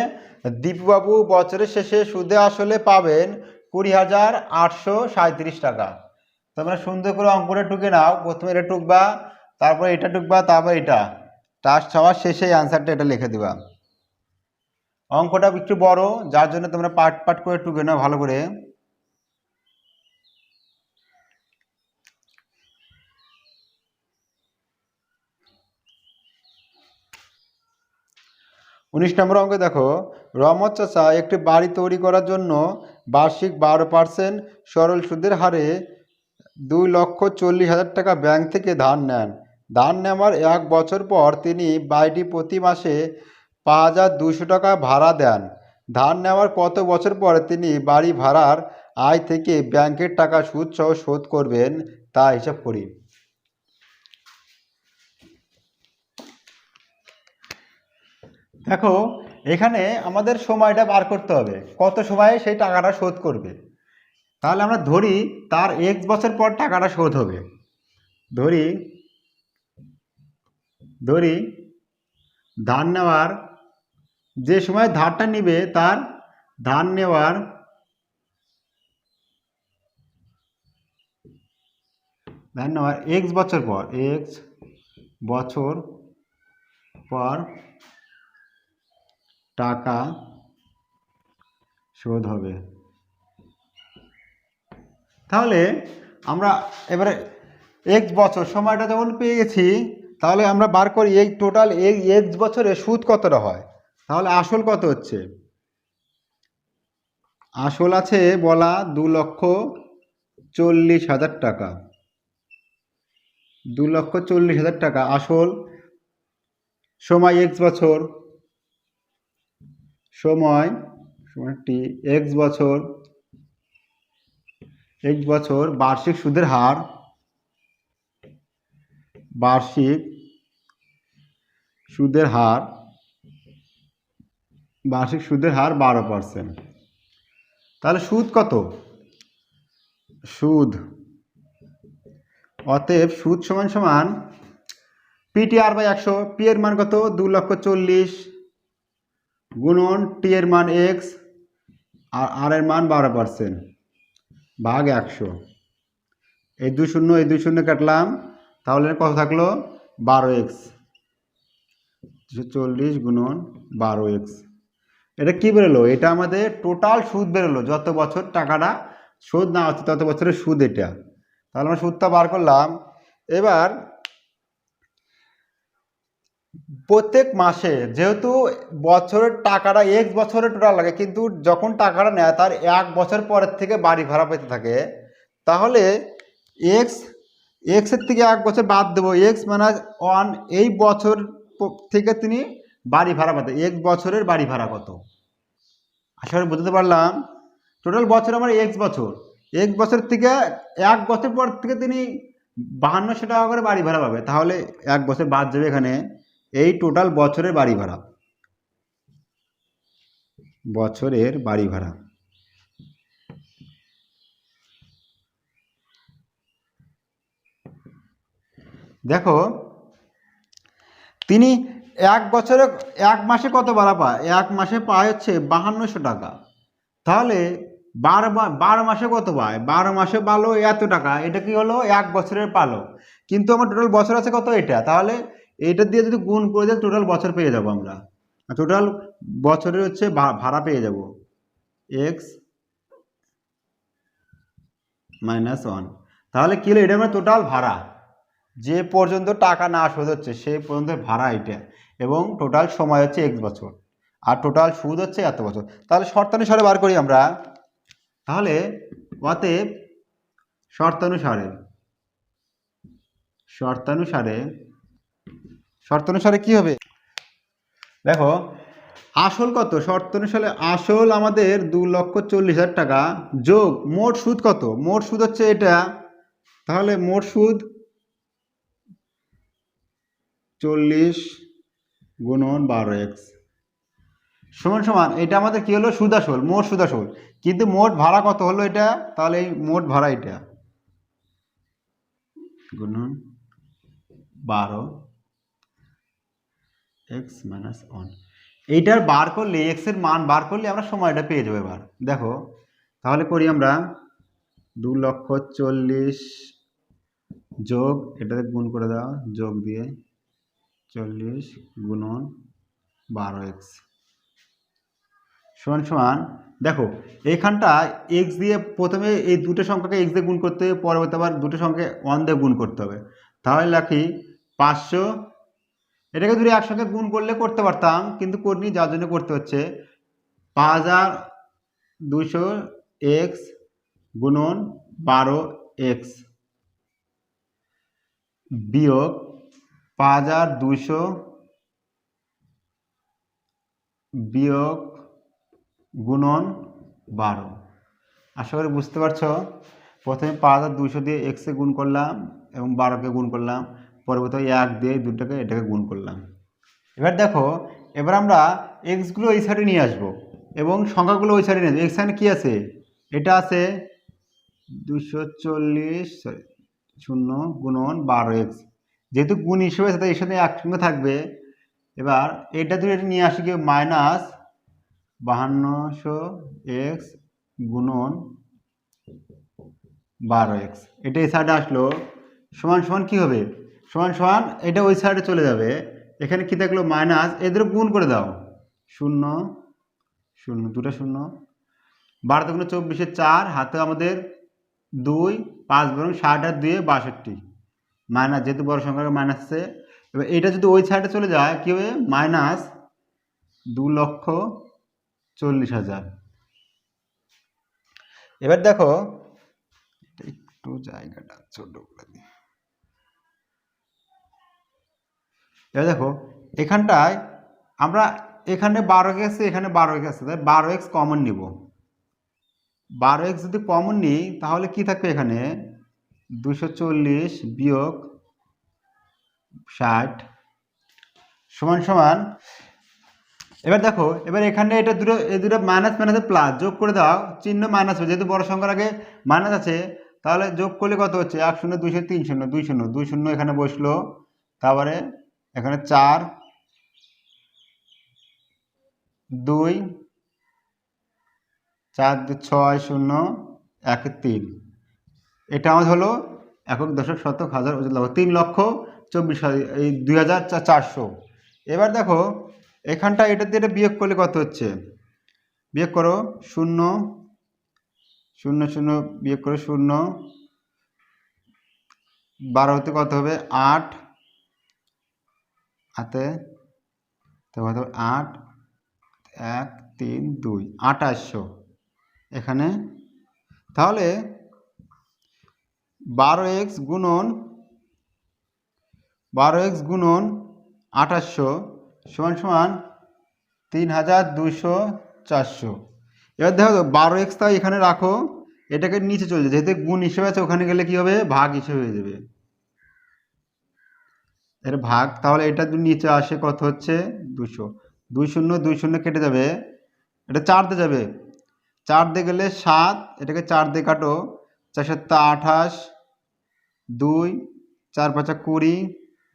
দীপুবাবু বছরের শেষে সুদে আসলে পাবেন 20,837 টাকা। তোমরা সুন্দর করে অঙ্কটা টুকে নাও, প্রথমে এটা টুকবা, তারপর এটা টুকবা, তারপর এটা, টাস্ক সবার শেষে অ্যান্সারটা এটা লিখে দিবা। অঙ্কটা একটু বড়, যার জন্য তোমরা পার্ট পার্ট করে টুকে নাও ভালো করে। উনিশ নম্বর অঙ্কে দেখো, রহমত চাচা একটি বাড়ি তৈরি করার জন্য বার্ষিক 12% সরল সুদের হারে 2,40,000 টাকা ব্যাংক থেকে ধার নেন। ধার নেওয়ার 1 বছর পর তিনি বাড়িটি প্রতি মাসে 5,200 টাকা ভাড়া দেন। ধার নেওয়ার কত বছর পরে তিনি বাড়ি ভাড়ার আয় থেকে ব্যাংকের টাকা সুদ সহ শোধ করবেন তা হিসাব করি। দেখো এখানে আমাদের সময়টা বার করতে হবে, কত সময়ে সেই টাকাটা শোধ করবে। তাহলে আমরা ধরি তার X বছর পর টাকাটা শোধ হবে। ধরি ধার নেওয়ার যে সময় ধারটা নিবে তার ধার নেওয়ার X বছর পর টাকা শোধ হবে। তাহলে আমরা এবারে X বছর সময়টা যখন পেয়ে গেছি, তাহলে আমরা বার করি এই টোটাল X বছরে সুদ কতটা হয়। তাহলে আসল কত হচ্ছে, আসল আছে বলা 2,40,000 টাকা। 2,40,000 টাকা আসল, সময় X বছর, সময়টি X বছর, বার্ষিক সুদের হার 12%। তাহলে সুদ কত, অতএব সুদ সমান PTR/100। P এর মান কত, 2,40,000 গুণন T এর মান X আর R এর মান 12% ভাগ 100। এই 2 শূন্য কাটলাম, তাহলে কত থাকলো 12X। 240 গুণন 12X, এটা কি বেরোলো, এটা আমাদের টোটাল সুদ বেরোলো, যত বছর টাকাটা সুদ না হচ্ছে তত বছরের সুদ এটা। তাহলে আমরা সুদটা বার করলাম। এবার প্রত্যেক মাসে যেহেতু বছরের টাকাটা X বছরের টোটাল লাগে, কিন্তু যখন টাকাটা নেয় তার 1 বছর পরের থেকে বাড়ি ভাড়া পেতে থাকে, তাহলে X এর থেকে 1 বছর বাদ দেবো, X-1 এই বছর থেকে তিনি বাড়ি ভাড়া পাতে। X বছরের বাড়ি ভাড়া কত, আশা করি বুঝতে পারলাম। টোটাল বছর আমার X বছর থেকে 1 বছর পর থেকে তিনি 5200 টাকা করে বাড়ি ভাড়া পাবে। তাহলে 1 বছর বাদ যাবে এখানে, এই টোটাল বছরের বাড়ি ভাড়া। দেখো তিনি 1 বছরে 1 মাসে কত ভাড়া পায়, 1 মাসে পায় হচ্ছে 5200 টাকা। তাহলে 12 মাসে কত পায়, 12 মাসে পালো এত টাকা, এটা কি হলো 1 বছরের পালো। কিন্তু আমার টোটাল বছর আছে কত, এটা। তাহলে এটা দিয়ে যদি গুণ করে দেয় টোটাল বছর পেয়ে যাবো আমরা, টোটাল বছরের হচ্ছে ভাড়া পেয়ে যাব X-1। তাহলে কি হলো, এটা আমার টোটাল ভাড়া, যে পর্যন্ত টাকা না শোধ হচ্ছে সেই পর্যন্ত ভাড়া এটা, এবং টোটাল সময় হচ্ছে X বছর, আর টোটাল সুদ হচ্ছে এত বছর। তাহলে শর্তানুসারে বার করি আমরা। তাহলে অতএব শর্তানুসারে কি হবে, দেখো আসল কত, শর্তানুসারে আসল আমাদের 2,40,000 টাকা যোগ মোট সুদ কত, মোট সুদ হচ্ছে এটা। তাহলে মোট সুদ 40 গুণন 12X সমান এটা আমাদের কি হলো, সুদ আসল, মোট সুদ আসল। কিন্তু মোট ভাড়া কত হলো এটা, তাহলে এই মোট ভাড়া এটা গুণন 12x-1 এইটার বার করলে x এর মান বার করলে আমরা সময়টা পেয়ে যাবো। এবার দেখো তাহলে করি আমরা 2,40,000 যোগ এটাতে গুণ করে দাও, যোগ দিয়ে 40 গুণন 12x সমান সমান দেখো এইখানটা x দিয়ে প্রথমে এই দুটো সংখ্যাকে x দিয়ে গুণ করতে হবে, পরবর্তী আবার দুটো সংখ্যাকে 1 দিয়ে গুণ করতে হবে। তাহলে লিখি 500, এটাকে যদি একসঙ্গে গুণ করলে করতে পারতাম কিন্তু করিনি, যার জন্য করতে হচ্ছে 5200x গুণন 12x বিয়োগ 5200 বিয়োগ গুণন 12। আশা করি বুঝতে পারছো। প্রথমে 5200 দিয়ে x এ গুণ করলাম এবং 12কে গুণ করলাম, পরবর্তী 1 দিয়ে দুটোকে এটাকে গুণ করলাম। এবার দেখো এবার আমরা এক্সগুলো এই সাইডে নিয়ে আসবো এবং সংখ্যাগুলো ওই সাইডে নিয়ে আসবো। এখানে কি আছে? এটা আছে 240 0 গুণন 12x, যেহেতু গুণ হিসেবে আছে তাই এর সাথে একসঙ্গে থাকবে। এবার এটা যদি এটা নিয়ে আসি কি মাইনাস 5200x গুণন 12x, এটা এই সাইডে আসলো সমান সমান কি হবে? সমান সমান এটা ওই সাইডে চলে যাবে। এখানে কি থাকলো? মাইনাস, এদের গুণ করে দাও 0 0 দুটো 0, 12 গুণ 24 4, হাতে আমাদের 2, 5 বরং 60 আর 2 62, মাইনাস যেহেতু বড় সংখ্যা মাইনাস আছে। এবার এটা যদি ওই সাইডে চলে যায় কি হবে? মাইনাস 2,40,000। এবার দেখো একটু জায়গাটা ছোট করে দিই। এবার দেখো এখানটায় আমরা এখানে 12x আছে, এখানে 12x আছে, তাই 12x কমন নিব। 12x যদি কমন নিই তাহলে কি থাকবে? এখানে 240 বিয়োগ 60 সমান সমান, এবার দেখো এবার এখানে এটা দুটো এই দুটো মাইনাস মাইনাসে প্লাস, যোগ করে দাও, চিহ্ন মাইনাস হবে যেহেতু বড় সংখ্যার আগে মাইনাস আছে। তাহলে যোগ করলে কত হচ্ছে? 1 0 2 0 3 0 2 0 2 0 এখানে বসলো, তারপরে এখানে 4 2 4 6 0 1 3, এটা আমাদের হলো একক দশক শতক হাজার 3,24,000 এই 2,400। এবার দেখো এখানটা এটা দিয়ে এটা বিয়োগ করলে কত হচ্ছে? বিয়োগ করো 0 0 0 বিয়োগ করো 0, 12 হতে কত হবে? 8 হাতে তো কত? 8 1 3 2 2800 এখানে। তাহলে 12x গুণন 2800 সমান সমান 3,200-400। এবার দেখো 12x তাই এখানে রাখো, এটাকে নিচে চলে যায়, যেহেতু গুণ হিসেবে আছে ওখানে গেলে কি হবে? ভাগ হিসেবে হয়ে যাবে। এর ভাগ, তাহলে এটা যদি নিচে আসে কত হচ্ছে? 200, 2 0 2 0 কেটে যাবে, এটা 4 দিয়ে যাবে, 4 দিয়ে গেলে 7, এটাকে 4 দিয়ে কাটো, 4 7 28, 2 4 5 20,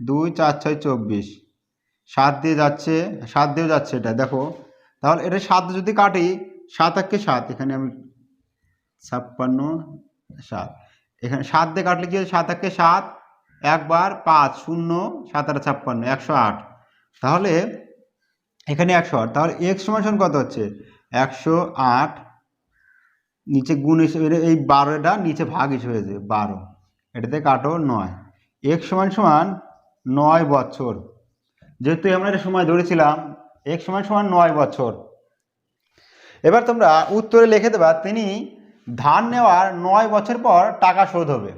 2 4 6 24, 7 দিয়ে যাচ্ছে, 7 দিয়েও যাচ্ছে এটা দেখো। তাহলে এটা 7 যদি কাটি, 7 1 7, এখানে আমি 56 7, এখানে 7 দিয়ে কাটলে কি হয়? 7 1 7, একবার 5 0 7 8 56 108, তাহলে এখানে 108। তাহলে x সমান কত হচ্ছে? 108, নিচে গুণ হিসেবে এই 12টা নিচে ভাগ হিসেবে হয়ে যাবে 12, এটাতে কাটো 9, x সমান 9 বছর। যেহেতু আমরা এটা সময় ধরেছিলাম x সমান 9 বছর। এবার তোমরা উত্তরে লিখে দেবা তিনি ধার নেওয়ার 9 বছর পর টাকা শোধ হবে।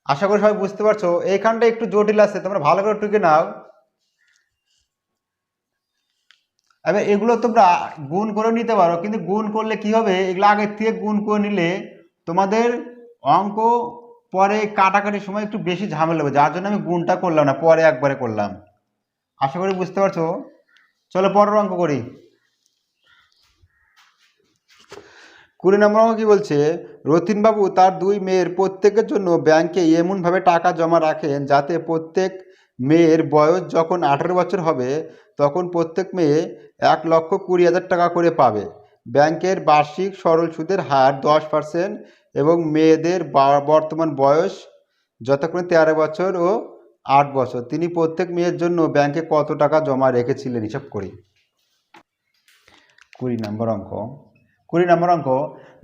আশা করি সবাই বুঝতে পারছো। এইখানটা একটু জটিল আছে, তোমরা ভালো করে টুকে নাও। এবার এগুলো তোমরা গুণ করে নিতে পারো, কিন্তু গুণ করলে কি হবে? এগুলো আগের থেকে গুণ করে নিলে তোমাদের অঙ্ক পরে কাটাকাটির সময় একটু বেশি ঝামেলা হবে, যার জন্য আমি গুণটা করলাম না, পরে একবারে করলাম। আশা করি বুঝতে পারছো। চলো পরের অঙ্ক করি। 20 নম্বর অঙ্ক কি বলছে, রতিনবাবু তার 2 মেয়ের প্রত্যেকের জন্য ব্যাংকে এমনভাবে টাকা জমা রাখেন যাতে প্রত্যেক মেয়ের বয়স যখন 18 বছর হবে তখন প্রত্যেক মেয়ে 1,20,000 টাকা করে পাবে। ব্যাংকের বার্ষিক সরল সুদের হার 10% এবং মেয়েদের বর্তমান বয়স যতক্ষণ 13 বছর ও 8 বছর। তিনি প্রত্যেক মেয়ের জন্য ব্যাংকে কত টাকা জমা রেখেছিলেন হিসাব করি। 20 নম্বর অঙ্ক। 20 নম্বর অঙ্ক,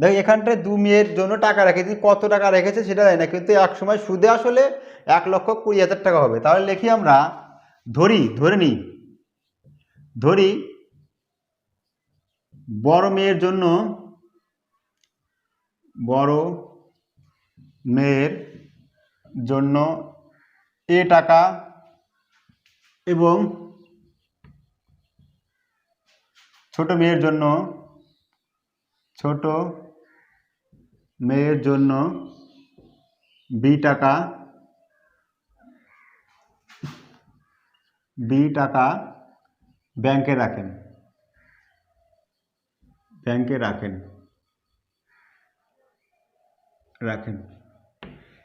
দেখো এখানটায় 2 মেয়ের জন্য টাকা রেখেছি, কত টাকা রেখেছে সেটা জানি না, কিন্তু এক সময় সুদে আসলে 1,20,000 টাকা হবে। তাহলে লিখি আমরা, ধরি বড় মেয়ের জন্য এ টাকা এবং ছোট মেয়ের জন্য বি টাকা ব্যাংকে রাখেন।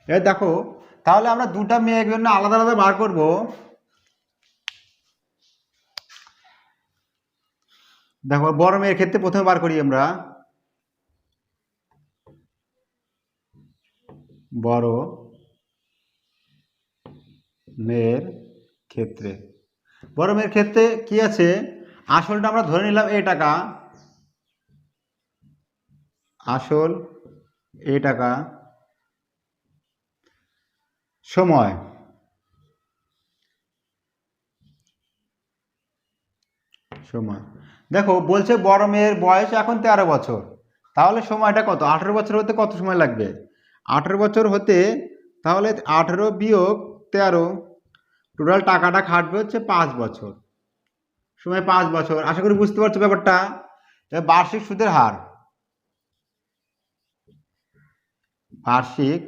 এবার দেখো, তাহলে আমরা দুটা মেয়ের জন্য আলাদা আলাদা বার করব। দেখো বড় মেয়ের ক্ষেত্রে প্রথমে বার করি আমরা, বড় মেয়ের ক্ষেত্রে কি আছে, আসলটা আমরা ধরে নিলাম এ টাকা, আসল এ টাকা, সময় দেখো বলছে বড় মেয়ের বয়স এখন 13 বছর, তাহলে সময়টা কত, 18 বছর হতে কত সময় লাগবে, 18 বছর হতে তাহলে 18 বিয়োগ 13, টোটাল টাকাটা খাটবে হচ্ছে 5 বছর, সময় 5 বছর। আশা করি বুঝতে পারছো ব্যাপারটা। বার্ষিক সুদের হার, বার্ষিক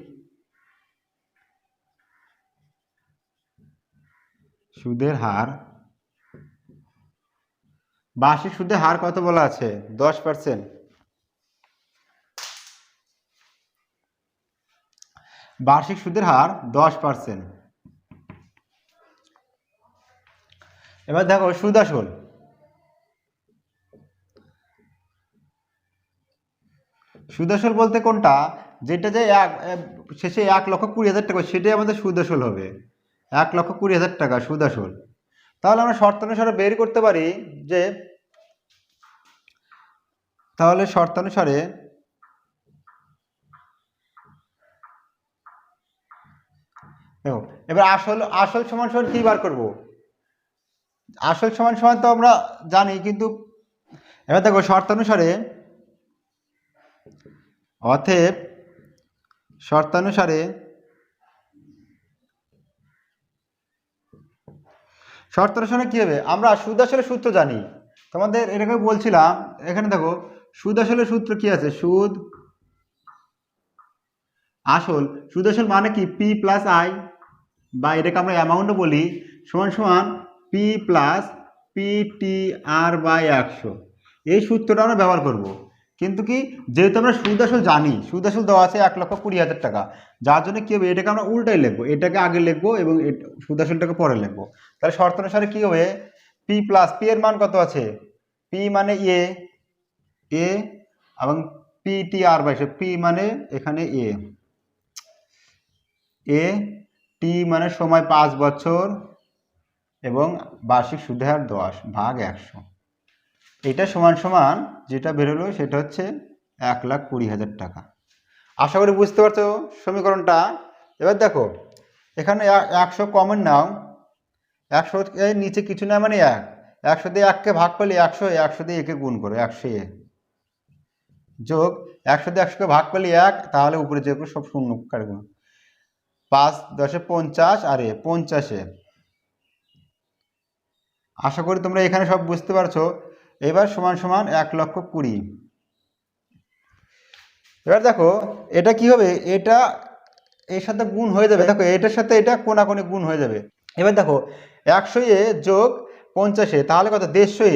সুদের হার কত বলা আছে, 10%। বার্ষিক সুদের হার 10%। এবার দেখো সুদ আসল, বলতে কোনটা, যেটা যে শেষে 1,20,000 টাকা, সেটাই আমাদের সুদ আসল হবে, 1,20,000 টাকা সুদ আসল। তাহলে আমরা শর্তানুসারে বের করতে পারি যে, তাহলে শর্তানুসারে দেখো এবার আসল সমান সমান কি বার করব, আসল সমান সমান তো আমরা জানি, কিন্তু এবার দেখো শর্তানুসারে, অতএব শর্তানুসারে কি হবে, আমরা সুদ আসলের সূত্র জানি, তোমাদের এটাকে বলছিলাম। এখানে দেখো সুদ আসলের সূত্র কি আছে, সুদ আসল মানে কি, পি প্লাস আই, বা এটাকে আমরা অ্যামাউন্টও বলি, সমান সমান P plus P T R by 100। এই সূত্রটা আমরা ব্যবহার করব, কিন্তু কি যেহেতু আমরা সুদ আসল জানি, সুদ আসল দেওয়া আছে 1,20,000 টাকা, যার জন্য কি হবে, এটাকে আমরা উল্টাই লিখবো, এটাকে আগে লিখবো এবং সুদ আসলটাকে পরে লিখবো। তাহলে শর্ত অনুসারে কি হবে, পি প্লাস, পি এর মান কত আছে, পি মানে এ এবং P T R by, P মানে এখানে এ টি মানে সময় 5 বছর এবং বার্ষিক সুদের হার 10 ভাগ 100। এটা সমান সমান যেটা বেরোলো সেটা হচ্ছে 1,20,000 টাকা। আশা করি বুঝতে পারছো সমীকরণটা। এবার দেখো এখানে 100 কমন নাও, 100 এর নিচে কিছু না মানে 100 দিয়ে 1কে ভাগ করলে 100 দিয়ে একে গুণ করো, 100 যোগ 100 দিয়ে 100কে ভাগ করলে 1, তাহলে উপরে যেগুলো সব শূন্য কাটবো, 5 10 50 আর 50। আশা করি তোমরা এখানে সব বুঝতে পারছো। এবার সমান সমান 1,20,000। এবার দেখো এটা কি হবে, এটা এর সাথে গুণ হয়ে যাবে, দেখো এটার সাথে এটা কোনাকুনি গুণ হয়ে যাবে। এবার দেখো 100 যোগ 50, তাহলে কত, 150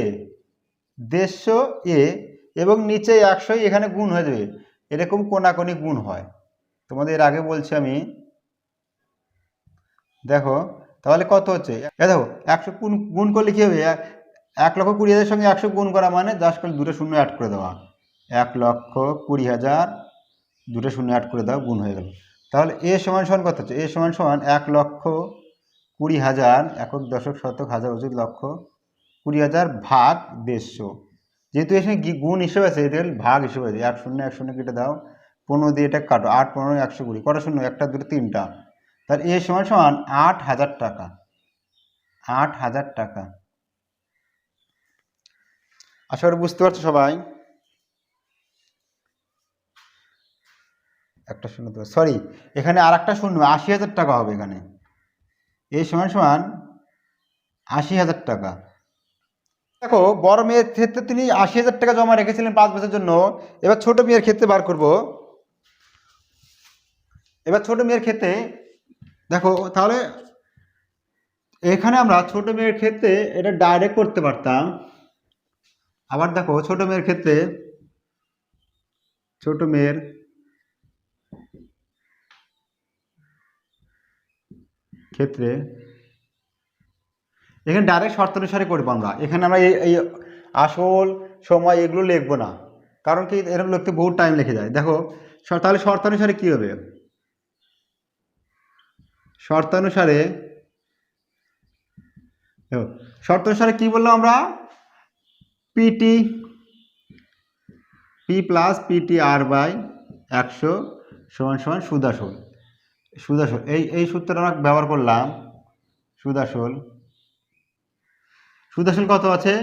150 এবং নিচে 100 এখানে গুণ হয়ে যাবে, এরকম কোনাকুনি গুণ হয়। তোমাদের এর আগে বলছি আমি। দেখো তাহলে কত হচ্ছে, দেখো 100 গুণ করলে কি হবে, 1,20,000 সঙ্গে 100 গুণ করা মানে জাস্ট করে দুটো শূন্য অ্যাড করে দেওয়া, 1,20,000 দুটো শূন্য অ্যাড করে দাও, গুণ হয়ে গেল। তাহলে এ সমান সমান কত হচ্ছে, এ সমান সমান 1,20,000 একক দশক শতক হাজার অযুত লক্ষ 20,000 ভাগ 150। যেহেতু এখানে গুণ হিসেবে আছে, এটা ভাগ হিসেবে আছে, 1 শূন্য কেটে দাও, 15 দিয়ে এটা কাটো, 8 15 120, কটা শূন্য, একটা দুটো তিনটা। তাহলে এ সমান সমান 8,000 টাকা, 8,000 টাকা। আশা করি বুঝতে পারছো সবাই। একটা শূন্য, সরি এখানে আর একটা শূন্য, 80,000 টাকা হবে এখানে। এ সমান সমান 80,000 টাকা। দেখো বড় মেয়ের ক্ষেত্রে তিনি 80,000 টাকা জমা রেখেছিলেন 5 বছরের জন্য। এবার ছোট মেয়ের ক্ষেত্রে বার করব। এবার ছোট মেয়ের ক্ষেত্রে দেখো, তাহলে এখানে আমরা ছোট মেয়ের ক্ষেত্রে এটা ডাইরেক্ট করতে পারতাম। আবার দেখো ছোট মেয়ের ক্ষেত্রে, ছোট মেয়ের ক্ষেত্রে এখানে ডাইরেক্ট শর্ত অনুসারে করবো আমরা। এখানে আমরা এই আসল সময় এগুলো লিখবো না, কারণ কি এরকম লিখতে বহুত টাইম লেগে যায়। দেখো তাহলে শর্ত অনুসারে কি হবে, শর্ত অনুসারে কি বললাম আমরা, PT P plus PT R by 100 সমান সমান সুদ আসল। এই সূত্রটা আমরা ব্যবহার করলাম। সুদ আসল কত আছে,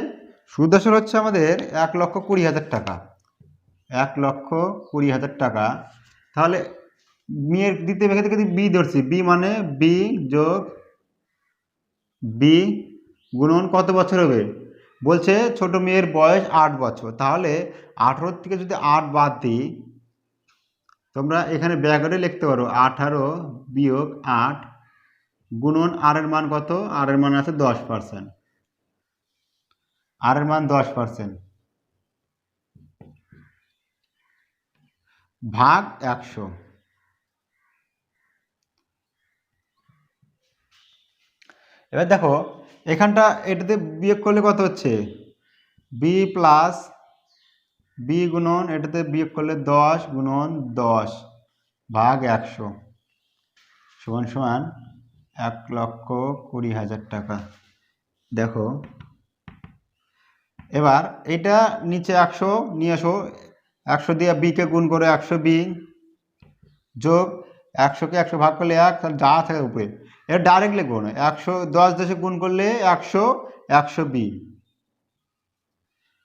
সুদ আসল হচ্ছে আমাদের 1,20,000 টাকা, 1,20,000 টাকা। তাহলে মেয়ের দ্বিতীয় ভাগে থেকে বি ধরছি, বি মানে বি যোগ বি গুণন কত বছর হবে, বলছে ছোট মেয়ের বয়স 8 বছর। তাহলে 18 থেকে যদি 8 বাদ দিই, তোমরা এখানে ব্যাকরে লিখতে পারো 18 বিয়োগ 8 গুণন আর এর মান কত, আর এর মান আছে 10%, আর এর মান 10% ভাগ 100। এবার দেখো এখানটা এটাতে বিয়োগ করলে কত হচ্ছে, বি প্লাস বি গুণন এটাতে বিয়োগ করলে 10 গুণন 10 ভাগ 100 সমান সমান 1,20,000 টাকা। দেখো এবার এটা নিচে 100 নিয়ে আসো, 100 দিয়ে বিকে গুণ করে 100 বি যোগ 100কে 100 ভাগ করলে 1, তাহলে যা থাকে উপরে এটা ডাইরেক্ট লিখবো না, 100 10 দেশে গুণ করলে 100 বি,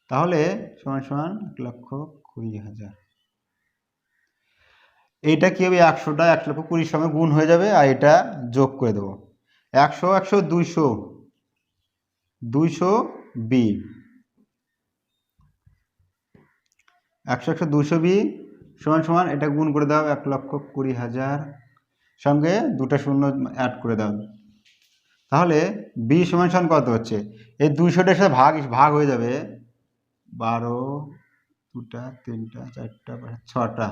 তাহলে সমান সমান 1,20,000। এইটা কি হবে, 100টা 1,20,000 সঙ্গে গুণ হয়ে যাবে, আর এটা যোগ করে দেবো, 100 100 200 বি, 100 100 200 বি সমান সমান এটা গুণ করে দাও 1,20,000 সঙ্গে দুটো শূন্য অ্যাড করে দাও। তাহলে বি সমান সমান কত হচ্ছে, এই 200টার সাথে ভাগ হয়ে যাবে, 12 2টা 3টা 4টা 6টা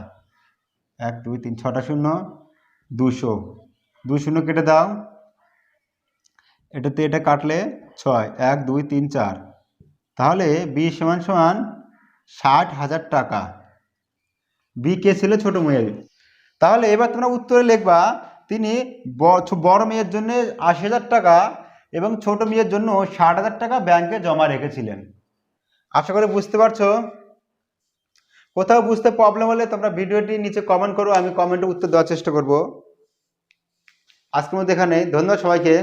1 2 3 6টা শূন্য 200 2 শূন্য কেটে দাও, এটাতে এটা কাটলে 6 1 2 3 4, তাহলে বি সমান সমান 60,000 টাকা। বি কে ছিল, ছোট মেয়ের। তাহলে এবার তোমরা উত্তরে লিখবা তিনি বড় মেয়ের জন্য 80,000 টাকা এবং ছোট মেয়ের জন্য 60,000 টাকা ব্যাংকে জমা রেখেছিলেন। আশা করি বুঝতে পারছো। কোথাও বুঝতে প্রবলেম হলে তোমরা ভিডিওটি নিচে কমেন্ট করো, আমি কমেন্টে উত্তর দেওয়ার চেষ্টা করব। আজকের মধ্যে এখানে, ধন্যবাদ সবাইকে।